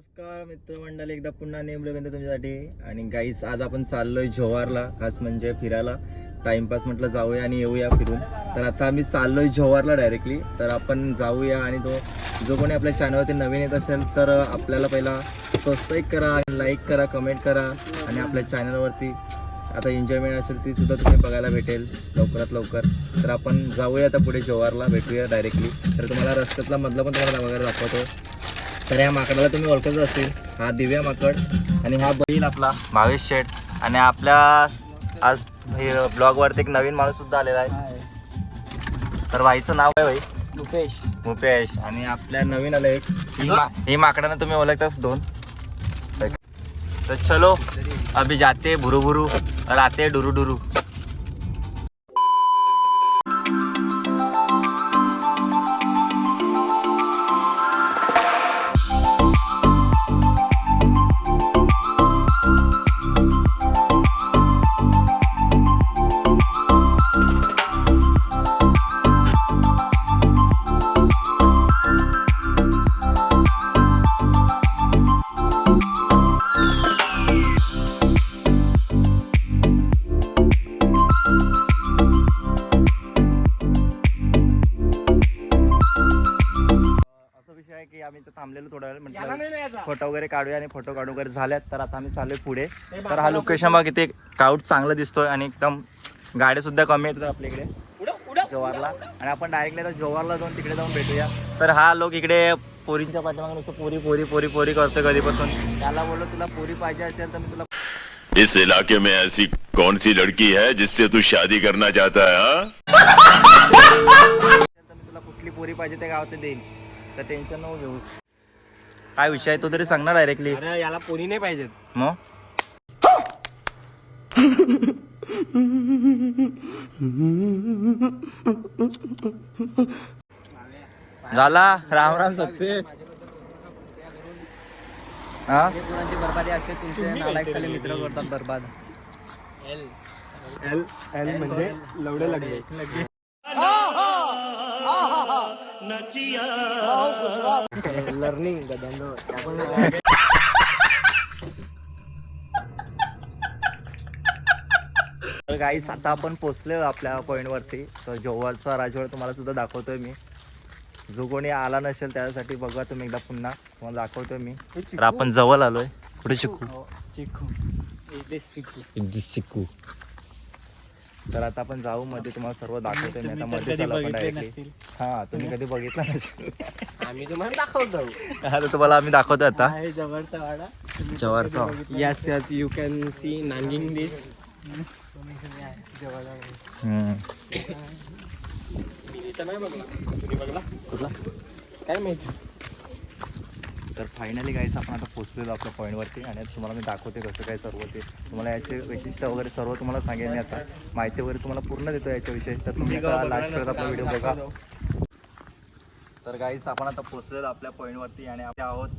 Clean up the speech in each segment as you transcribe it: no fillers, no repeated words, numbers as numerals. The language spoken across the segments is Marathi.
नमस्कार मित्रमंडळी, एकदा पुन्हा नेमलं तुमच्यासाठी. आणि गाईस आज आपण चाललोय जोवारला, खास म्हणजे फिरायला. टाइमपास म्हटलं जाऊया आणि येऊया फिरून. तर आता आम्ही चाललोय जोवारला डायरेक्टली. तर आपण जाऊया आणि जो कोणी आपल्या चॅनलवरती नवीन येत असेल तर आपल्याला पहिला सबस्क्राईब करा, लाईक करा, कमेंट करा. आणि आपल्या चॅनलवरती आता एन्जॉयमेंट असेल ती सुद्धा तुम्ही बघायला भेटेल लवकरात लवकर. तर आपण जाऊया आता पुढे जोवारला, भेटूया डायरेक्टली. तर तुम्हाला रस्त्यातला मधला पण तुम्हाला वगैरे दाखवतो. तर या माकडाला तुम्ही ओळखत असेल, हा दिव्या माकड आणि हा बैल आपला भावेश शेठ. आणि आपल्या आज ब्लॉगवरती एक नवीन माणूस सुद्धा आलेला आहे. तर भाईचं नाव आहे भाई मुपेश. आणि आपल्या नवीन आलं एक ही माकडांना तुम्ही ओळखताच दोन. तर चलो अभी जाते भुरू भुरू राते डुरू डुरू. की आम्ही तर थांबलेलो थोडा वेळ, म्हटलं फोटो वगैरे काढूया. आणि फोटो काढून वगैरे झाल्यात तर आता आम्ही चाललोय पुढे. तर हा लोकेशन बघ, इथे काउट चांगलं दिसतोय आणि एकदम गाड्या सुद्धा कमी येतात आपल्या इकडे जोवारला. आणि आपण डायरेक्टली आता जोवारला जाऊन तिकडे जाऊन भेटूया. तर हा लोक इकडे पोरींच्या पाठीमागे नुसतं पोरी पोरी पोरी पोरी करतोय कधीपासून. त्याला बोललो तुला पोरी पाहिजे असेल तर मी तुला इस इलाके में ऐसी कौन सी लड़की है जिससे तू शादी करना चाहता है? मी तुला कुठली पोरी पाहिजे ते गावात देईल, तर टेन्शन नको घेऊ. काय विषय आहे तो तरी सांग ना डायरेक्टली. अरे याला पोरी नाही पाहिजेत. मग झाला राम राम सत्ते. हा पोरांची बरबादी असे तुमचे नालायक साले मित्र करतात बरबाद. एल एल म्हणजे लवडे लगडे. लर्निंग तर गाईस आता आपण पोचलोय आपल्या पॉइंट वरती. तर जोवारचा राजवाडा तुम्हाला सुद्धा दाखवतोय मी. जो कोणी आला नसेल त्यासाठी बघा तुम्ही एकदा पुन्हा तुम्हाला दाखवतोय मी. तर आपण जवळ आलोय. पुढे चिकू चिकू इज दिस चिकू. तर आता आपण जाऊ मध्ये, तुम्हाला सर्व दाखवतोय मी. आता मध्ये चला आपण डायरेक्टली. हा तुम्ही कधी बघितला नसेल. आम्ही तुम्हाला दाखवतो. हा तर तुम्हाला आम्ही दाखवतोय आता आहे जवळचा वाडा. जवारचा. Yes yes you can see नांगिंग दिस. कुठला काय माहिती. तर फायनली गाईस आपण आता पोहोचलेलो आपल्या पॉईंटवरती. आणि तुम्हाला मी दाखवते कसं काय सर्व ते. तुम्हाला याचे वैशिष्ट्य वगैरे सर्व तुम्हाला सांगेन मी. आता माहिती वगैरे तुम्हाला पूर्ण देतो याच्याविषयी. तर तुम्ही लास्ट करत आपला व्हिडिओ बघा. तर गाईस आपण आता पोहोचलेलो आपल्या पॉईंटवरती आणि आपण आहोत.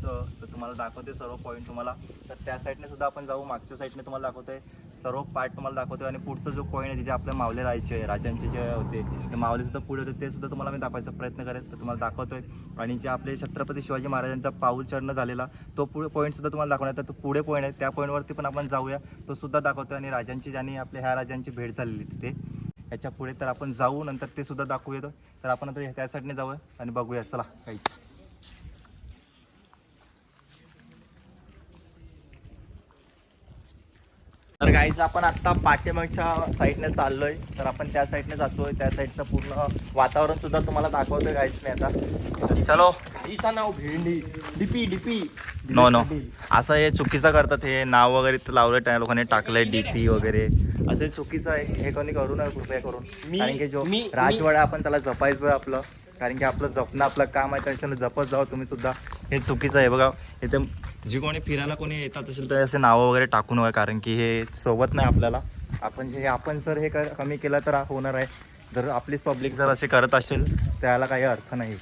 तर तुम्हाला दाखवते सर्व पॉईंट तुम्हाला. तर त्या साईडने सुद्धा आपण जाऊ. मागच्या साईडने तुम्हाला दाखवतोय सर्व पार्ट तुम्हाला दाखवतोय. आणि पुढचा जो पॉईंट आहे तिथे आपले मावले राहायचे, राजांचे जे होते ते मावले सुद्धा पुढे होते, ते सुद्धा तुम्हाला मी दाखवायचा प्रयत्न करेल. तर तुम्हाला दाखवतोय. आणि जे आपले छत्रपती शिवाजी महाराजांचा पाऊल चढणं झालेला तो पुढे पॉईंट सुद्धा तुम्हाला दाखवण्यात. तर तो पुढे पॉईंट आहे, त्या पॉईंटवरती पण आपण जाऊया. तो सुद्धा दाखवतोय. आणि राजांची ज्यांनी आपल्या ह्या राजांची भेट झालेली तिथे याच्या पुढे. तर आपण जाऊ, नंतर ते सुद्धा दाखवूया. तर आपण आता त्या साईडने जाऊया आणि बघूया. चला काहीच. तर गाईज आपण आता पाठीमागच्या साईडने चाललोय. तर आपण त्या साईडने जातोय. त्या साईडचं पूर्ण वातावरण सुद्धा तुम्हाला दाखवतोय गाईज मी आता. चलो. हिचं नाव भेंडी. डीपी डीपी नो नो असं हे चुकीचं करतात. हे नाव वगैरे तर लावलं त्या लोकांनी टाकलंय डीपी वगैरे. असं चुकीचं आहे, हे कोणी करू नये कृपया करून. कारण की जो राजवाडा आपण त्याला जपायचं आपलं. कारण की आपलं जपणं आपलं काम आहे, त्याच्यानं जपत जावं तुम्ही सुद्धा. हे चुकीचं आहे बघा. इथे जी कोणी फिरायला कोणी येतात असेल तर असे नावं वगैरे टाकू नये. कारण की हे सोबत नाही आपल्याला. आपण जे आपण जर हे कमी केलं तर होणार आहे. जर आपलीच पब्लिक जर असे करत असेल त्याला काही अर्थ नाही.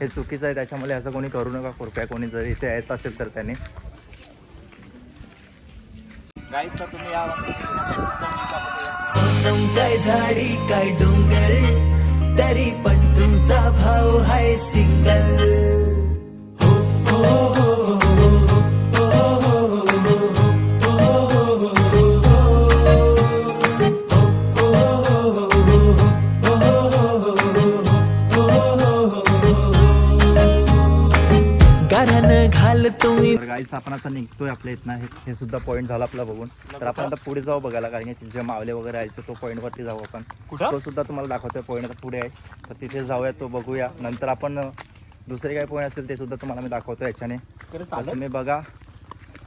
हे चुकीचं आहे, त्याच्यामुळे असं कोणी करू नका कृपया. कोणी जर इथे येत असेल तर त्याने गाईस. तर तुम्ही या काय झाडी काय डोंगर तरी पण तुमचा भाऊ हाय सिंगल. हो हो हो कारण घाल तुम्ही. तर गाईस आपण आता निघतोय आपल्या इथनं. हे सुद्धा पॉईंट झाला आपला बघून. तर आपण आता पुढे जाऊ बघायला, कारण की जे मावले वगैरे यायचं तो पॉईंटवरती जाऊ आपण. तो सुद्धा तुम्हाला दाखवतोय. पॉईंट आता पुढे आहे, तर तिथे जाऊया, तो बघूया. नंतर आपण दुसरे काही पॉईंट असेल ते सुद्धा तुम्हाला मी दाखवतो याच्याने. तर तुम्ही बघा.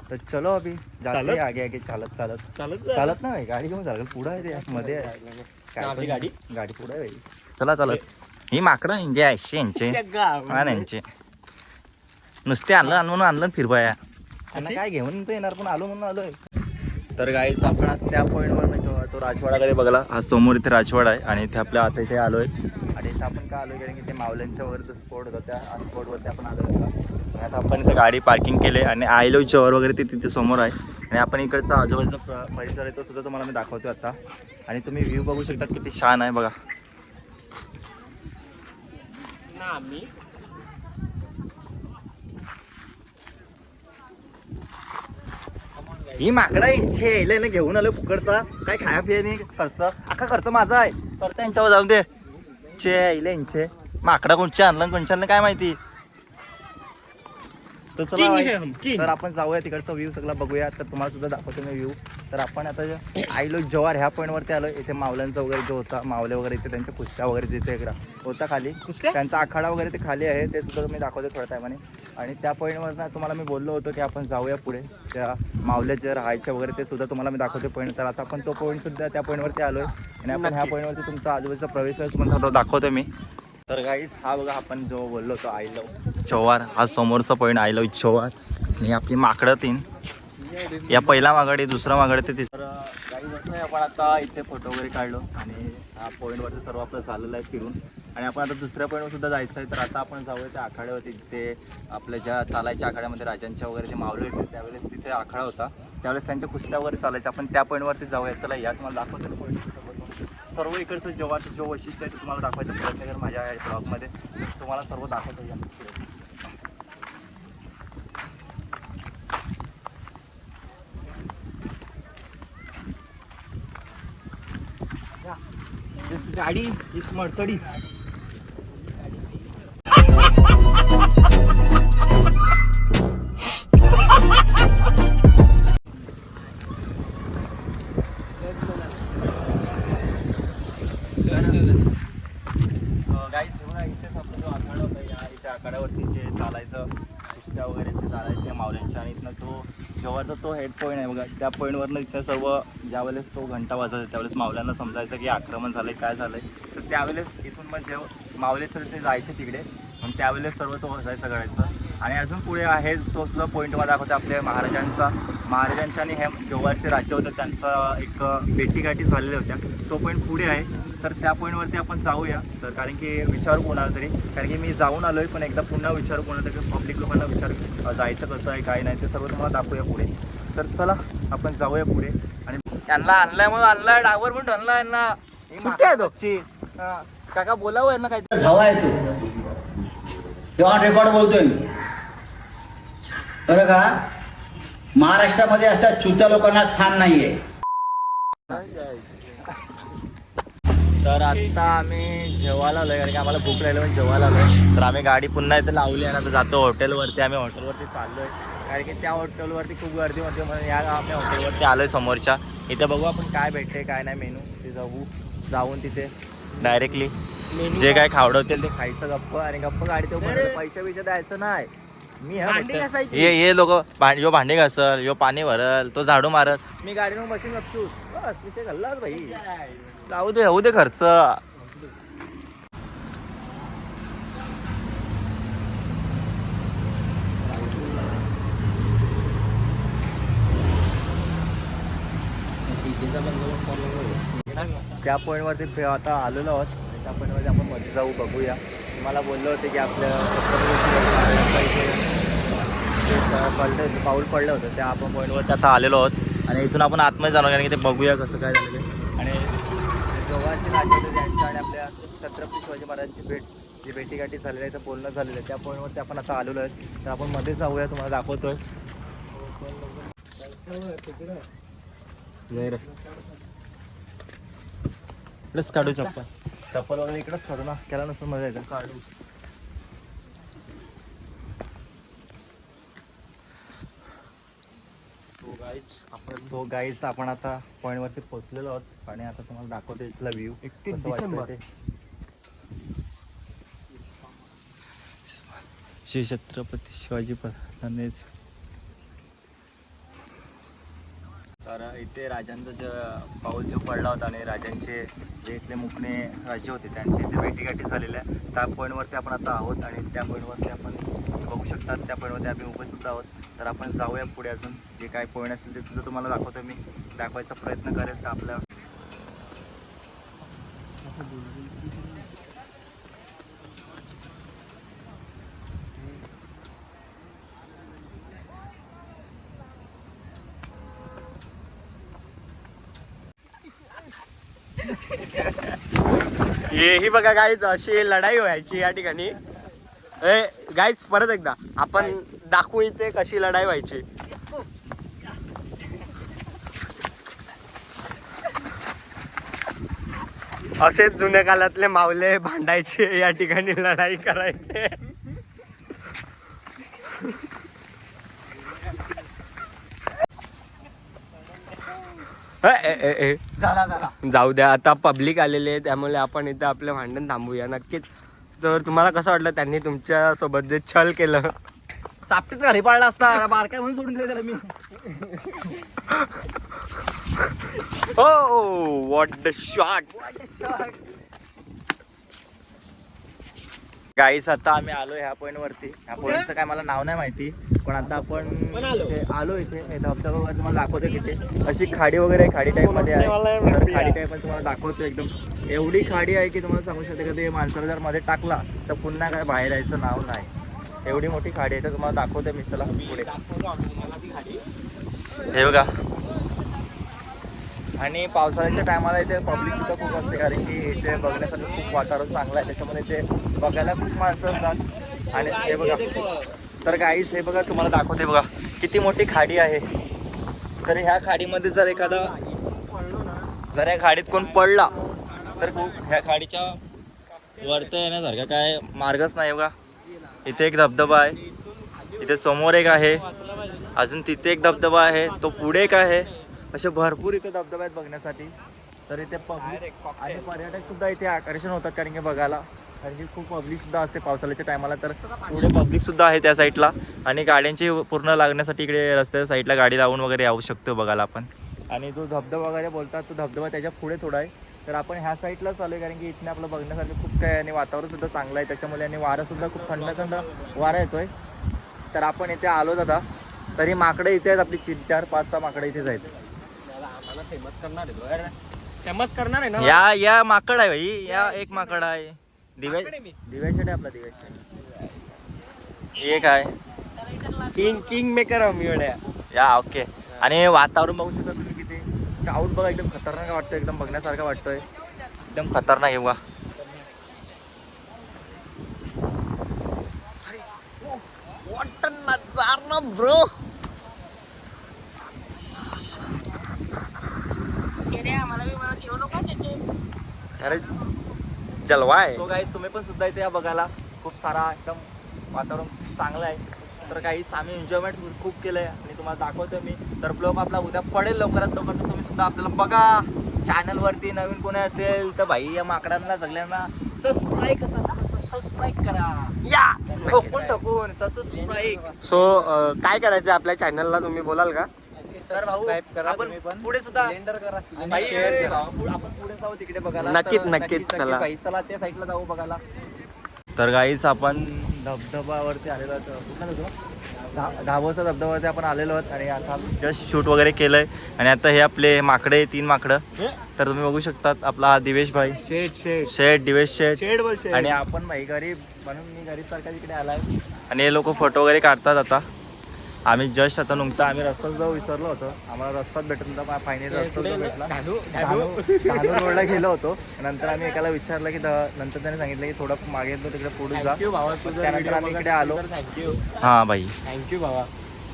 तर चलो अभि जाते आगे आगे चालत चालत नाही गाडी घेऊन चालत पुढे आहे ते मध्ये आहे. आपली गाडी पुढे आहे. चला चालत. ही माकडं इंजे 80 यांचे नुसते आणलं म्हणून फिरवाया. त्यांना काय घेऊन तर येणार, पण आलो म्हणून आलोय. तर गाईस आपण त्या पॉईंटवर तो राजवाडाकडे बघला. हा समोर इथे राजवाडा आहे आणि इथे आपल्या आता इथे आलोय. आणि इथे आपण का आलोय, कारण की ते मावल्यांच्या वगैरे जो स्पॉट होता त्या स्पॉटवरती आपण आलो होता. आता आपण इथे गाडी पार्किंग केली आणि आय लव्ह जॉवर वगैरे ते तिथे समोर आहे. आणि आपण इकडचा आजूबाजूचा परिसर आहे तो सुद्धा तुम्हाला मी दाखवतो आता. आणि तुम्ही व्ह्यू बघू शकता किती छान आहे बघा. ही माकडा यांचे यायला ना घेऊन आलो फुकडचा. काय खाया पिया नाही खर्च, अख्खा खर्च माझा आहे. खर्च यांच्यावर जाऊन दे. चे यायला यांचे माकडा कोणच्या आणलं काय माहिती. तर चला तर आपण जाऊया तिकडचा व्ह्यू सगळा बघूया. तर तुम्हाला सुद्धा दाखवतो मी व्ह्यू. तर आपण आता आयलो जवार ह्या पॉईंटवरती आलो. इथे मावल्यांचा वगैरे जो होता, मावले वगैरे इथे त्यांच्या कुस्त्या वगैरे तिथे होता खाली. त्यांचा आखाडा वगैरे ते खाली आहे, ते सुद्धा मी दाखवतो थोड्या टायमाने. आणि त्या पॉईंटवर तुम्हाला मी बोललो होतो की आपण जाऊया पुढे, त्या मावल्या जे राहायच्या वगैरे ते सुद्धा तुम्हाला मी दाखवतो पॉईंट. तर आता आपण तो पॉईंट सुद्धा त्या पॉईंटवरती आलोय आणि आपण ह्या पॉईंटवरती तुमचा आजूबाजूचा प्रवेश तुम्हाला दाखवतो मी. तर गाईस हा बघा आपण जो बोललो होतो आय लव्ह जव्हार, हा समोरचा पॉईंट आय लव्ह जव्हार. आणि आपली माकडं 3 या पहिला मागड, दुसरा मागड ते तिसरं. गाईस आपण आता इथे फोटो वगैरे काढलो आणि हा पॉईंटवरती सर्व आपलं झालेलं आहे फिरून. आणि आपण आता दुसऱ्या पॉईंटवर सुद्धा जायचं आहे. तर आता आपण जाऊया त्या आखाड्यावरती, जिथे आपल्या ज्या चालायच्या आखाड्यामध्ये राजांच्या वगैरे जे मावले होते त्यावेळेस तिथे आखाडा होता, त्यावेळेस त्यांच्या कुस्त्या वगैरे चालायच्या. आपण त्या पॉईंटवरती जाऊया. चला या तुम्हाला दाखवतो पॉईंट. सर्व इकडचं जेव्हाचं जो वैशिष्ट्य आहे ते तुम्हाला दाखवायचा प्रयत्न कर माझ्या या ब्लॉगमध्ये. तुम्हाला सर्व दाखवतो या. गाडी इस मर्सडीज. गाईस बघा इथेच आपला जो आखाडा होता, या इथे आखाड्यावरती जे चालायचं कुस्त्या वगैरे ते चालायचे मावल्यांच्या. आणि इथनं तो जवळचा तो हेड पॉईंट आहे बघा. त्या पॉईंटवरनं इथं सर्व ज्यावेळेस तो घंटा वाजायचा त्यावेळेस मावल्यांना समजायचं की आक्रमण झालं काय झालं आहे. तर त्यावेळेस इथून मग जेव्हा मावले सर ते जायचे तिकडे, मग त्यावेळेस सर्व तो वाजायचा करायचा. आणि अजून पुढे आहे तो सुद्धा पॉईंट मला दाखवतो आपल्या महाराजांच्या आणि हे जव्हारचे राज्य होतं त्यांचा एक भेटीगाठी झालेल्या होत्या. तो पॉईंट पुढे आहे. तर त्या पॉईंटवरती आपण जाऊया. तर कारण की विचारू कोणाला तरी, कारण की मी जाऊन आलो आहे, पण एकदा पुन्हा विचारू कोणाला तरी, पब्लिक लोकांना विचार जायचं कसं आहे काय नाही ते सर्व तुम्हाला दाखवूया पुढे. तर चला आपण जाऊया पुढे. आणि यांना आणलाय म्हणून आणलाय डावर म्हणून आणला यांना. सुट्टी आहे तो काका बोलावं यांना काय हवा आहे तू तेव्हा रेकॉर्ड बोलतोय मी बरं का. महाराष्ट्रामध्ये अशा चुत्या लोकांना स्थान नाहीये. तर आता आम्ही जेवायला आलोय, कारण की आम्हाला भूक लागली म्हणजे जेवायला आलोय. तर आम्ही गाडी पुन्हा इथे लावली आणि आता जातो हॉटेलवरती. आम्ही हॉटेलवरती चाललोय, कारण की त्या हॉटेलवरती खूप गर्दी होते म्हणून या आम्ही हॉटेलवरती आलोय समोरच्या. इथे बघू आपण काय भेटते काय नाही मेनू, ते जाऊन तिथे डायरेक्टली जे काय खावडवतील ते खायचं गप्प. आणि गप्प गाडी तो पैसे बिशे द्यायचं नाही. मी हे लोक यो भांडी घासल, यो पाणी भरल, तो झाडू मारत, मी गाडीवर बसून गपचूस बस विषय घाललाच भाई. जाऊ दे होऊ दे खर्च. त्या पॉईंटवरती आता आलेलो आहोत. त्या पॉईंटवरती आपण मध्ये जाऊ बघूया. मला बोललं होते की आपल्या पाऊल पडलं होतं त्या आपण पॉईंटवरती आता आलेलो आहोत. आणि इथून आपण आतमध्ये जाणार, कारण की ते बघूया कसं काय झालं ते. आणि जव्हारचे राज्य होते त्यांच्या आणि आपल्या छत्रपती शिवाजी महाराजांची जी भेटीगाठी झालेली आहे तर बोलणं झालेलं आहे, त्या पॉईंटवरती आपण आता आलेलो आहे. तर आपण मध्ये जाऊया, तुम्हाला दाखवतोय. इकडेच काढू चप्पल वगैरे इकडेच काढू ना, केला नसून मजा येतं काढू. सो गाईज आपण आता पॉइंट वरती पोहोचलेलो आहोत आणि आता तुम्हाला दाखवतो इथला व्ह्यू. 31 डिसेंबर. श्री छत्रपती शिवाजी महाराज. तर इथे राजांचा जो पाऊल जो पडला होता आणि राजांचे जे इथले मुकणे राज्य होते त्यांचे इथे भेटीगाठी झालेल्या त्या पॉईंटवरती आपण आता आहोत आणि त्या पॉईंटवरती आपण बघू शकतात त्या पॉईंटवरती आम्ही उपस्थित आहोत. तर आपण जाऊया पुढे अजून जे काय पॉईंट असतील ते सुद्धा तुम्हाला दाखवतो मी दाखवायचा प्रयत्न करेल. तर आपल्या ही बघा गाईज अशी लढाई व्हायची या ठिकाणी. गाईज परत एकदा आपण दाखवू इथे कशी लढाई व्हायची. असेच जुन्या काळातले मावले भांडायचे या ठिकाणी लढाई करायचे. जाऊ द्या आता पब्लिक आलेले आहे त्यामुळे आपण इथे आपलं भांडण थांबूया नक्कीच. तर तुम्हाला कसं वाटलं त्यांनी तुमच्या सोबत जे छल केलं. चापटीच घरी पाळला असता बारकाय म्हणून सोडून दिलं त्याला मी. हो व्हॉट द शॉट. गाईस आता आम्ही आलो ह्या पॉईंट वरती. ह्या पॉईंटचं काय मला नाव नाही माहिती पण आता आपण इथे आलो. इथे धबधबा वगैरे तुम्हाला दाखवतो. तिथे अशी खाडी वगैरे आहे खाडी टाईप मध्ये आहे. तर खाडी टाईप मध्ये तुम्हाला दाखवतो. एकदम एवढी खाडी आहे की तुम्हाला सांगू शकते का ते माणसाला जर मध्ये टाकला तर पुन्हा काय बाहेर यायचं नाव नाही. एवढी मोठी खाडी आहे तर तुम्हाला दाखवते मी. चला पुढे. हे बघा आणि पावसाळ्याच्या टायमाला इथे पब्लिक सुद्धा खूप असते कारण की इथे बघण्यासाठी खूप वातावरण चांगलं आहे त्याच्यामुळे इथे बघायला खूप माणसं असतात. आणि हे बघा तर गाईस हे बघा तुम्हाला दाखवते बघा किती मोठी खाडी आहे. तर ह्या खाडीमध्ये जर या खाडीत कोण पडला तर ह्या खाडीच्या वरती येण्यासारखा काय मार्गच नाही. बघा इथे एक धबधबा आहे. इथे समोर एक आहे. अजून तिथे एक धबधबा आहे. तो पुढे एक आहे. असे भरपूर इथे धबधबे आहेत बघण्यासाठी. तर इथे पब्लिक आणि पर्यटक सुद्धा इथे आकर्षण होतात कारण की बघायला कारण की खूप पब्लिक सुद्धा असते पावसाळ्याच्या टायमाला. तर पुढे पब्लिक सुद्धा आहे त्या साईडला आणि गाड्यांची पूर्ण लागण्यासाठी इकडे रस्त्याच्या साईडला गाडी लावून वगैरे येऊ शकतो बघायला आपण. आणि जो धबधबा वगैरे बोलतात तो धबधबा त्याच्या पुढे थोडा आहे. तर आपण ह्या साईडला चालू आहे कारण की इथे आपलं बघण्यासारखं खूप काय आणि वातावरण सुद्धा चांगलं आहे त्याच्यामुळे आणि वारं सुद्धा खूप थंड थंड वारा येतोय. तर आपण इथे आलो आता. तरी माकडे इथे आहेत आपली 4-5 माकडे इथेच आहेत. फेमस करणार आहे ना. या माकड आहे भाई. या एक माकड आहे. दिव्याशेट आहे आपला दिव्याशेट. एक आहे किंग मेकर आम्ही एवढ्या. या ओके. आणि वातावरण बघू शकता तुम्ही किती क्राऊड बघा एकदम खतरनाक वाटतं. एकदम बघण्यासारखं वाटतोय. एकदम खतरनाक आहे बघा. ब्रो अरे जलवा आहे. सो गाईस तुम्ही पण सुद्धा इथे या बघायला. खूप सारा एकदम वातावरण चांगलं आहे. तर काही आम्ही एन्जॉयमेंट खूप केलं आहे आणि तुम्हाला दाखवतो मी. तर ब्लॉग आपला उद्या पडेल लवकरात लवकर. तर तुम्ही सुद्धा आपल्याला बघा. चॅनलवरती नवीन कोणी असेल तर भाई या माकडांना सगळ्यांना सबस्क्राईब करा. या ठोकून सबस्क्राईब. सो काय करायचं आपल्या चॅनलला तुम्ही बोलाल का. तर भाऊ आपण पुढे सुद्धा भाई, आपण पुढे जाऊ तिकडे बघायला. नक्कीच चला. भाई चला त्या साईडला जाऊ बघायला. तर गाईच आपण धबधबावरती आलेलो आहोत. घाबोसा धबधबावरती आपण आलेलो आहोत आणि आता जस्ट शूट वगैरे केलंय. आणि आता हे आपले माकडे 3 माकडं. तर तुम्ही बघू शकतात आपला हा दिवेश भाई शेठ दिवेश शेठ. आणि आपण भाई गरीब म्हणून मी गरीब सारखा तिकडे आलाय. आणि हे लोक फोटो वगैरे काढतात. आता आम्ही जस्ट आता नुकता आम्ही रस्ताच जाऊ विसरलो होतो. आम्हाला रस्ताच भेटत नव्हता. फायनली रस्ता भेटला. धानू रोडला गेलो होतो. नंतर आम्ही एकाला विचारलं की नंतर त्याने सांगितलं की थोडं मागे येतो तिकडे पुढे जा. त्यानंतर आम्ही इकडे आलो. हां भाई थँक्यू बाबा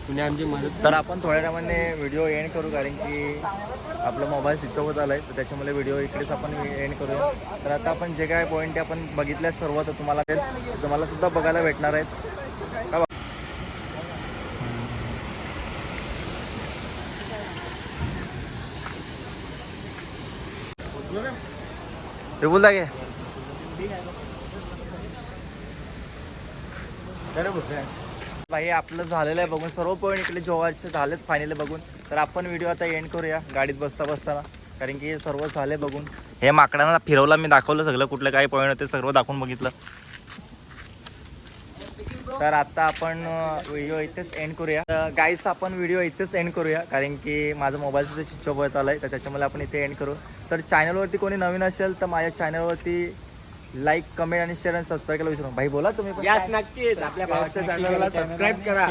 तुम्ही आमची मदत. तर आपण थोड्या टायमाने व्हिडिओ एंड करू कारण की आपलं मोबाईल स्विच ऑफ होत आलाय. तर त्याच्यामुळे व्हिडिओ इकडेच आपण एंड करूया. तर आता आपण जे काय पॉईंट आपण बघितल्या सर्व तर तुम्हाला सुद्धा बघायला भेटणार आहेत. ते बोलता की भाई आपलं झालेलं आहे बघून, सर्व पॉईंट इकडे जोवारचे झालेत फायनली बघून. तर आपण व्हिडिओ आता एंड करूया गाडीत बसताना, कारण की सर्व झाले बघून. हे माकडांना फिरवलं, मी दाखवलं सगळं, कुठलं काय पॉईंट होते सर्व दाखवून बघितलं. तर आता आपण व्हिडिओ इथेच एंड करूया. गाईस आपण व्हिडिओ इथेच एंड करूया, कारण की माझं मोबाईल सुद्धा स्विच ऑफ होत आलं आहे, तर त्याच्यामुळे आपण इथे एंड करू. तर चॅनलवरती कोणी नवीन असेल तर माझ्या चॅनलवरती लाईक, कमेंट आणि शेअर आणि सबस्क्राईब करायला विसरू नका. भाई बोला तुम्ही पण. यस नक्कीच आपल्या भावाच्या चॅनलला सबस्क्राईब करा,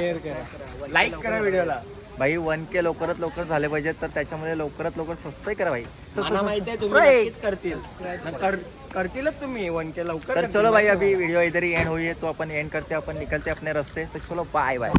लाईक करा व्हिडिओला. भाई 1K लवकरात लवकर झाले पाहिजे, तर त्याच्यामध्ये लवकरात लवकर सबस्क्राईब करा भाई. मला माहिती आहे तुम्ही नक्कीच करतीलच तुम्ही 1K लवकर. तर चलो भाई, अभी वीडियो इधर ही एंड हुई है, तो अपन एंड करते, अपन निकलते अपने रास्ते. तो चलो बाय बाय.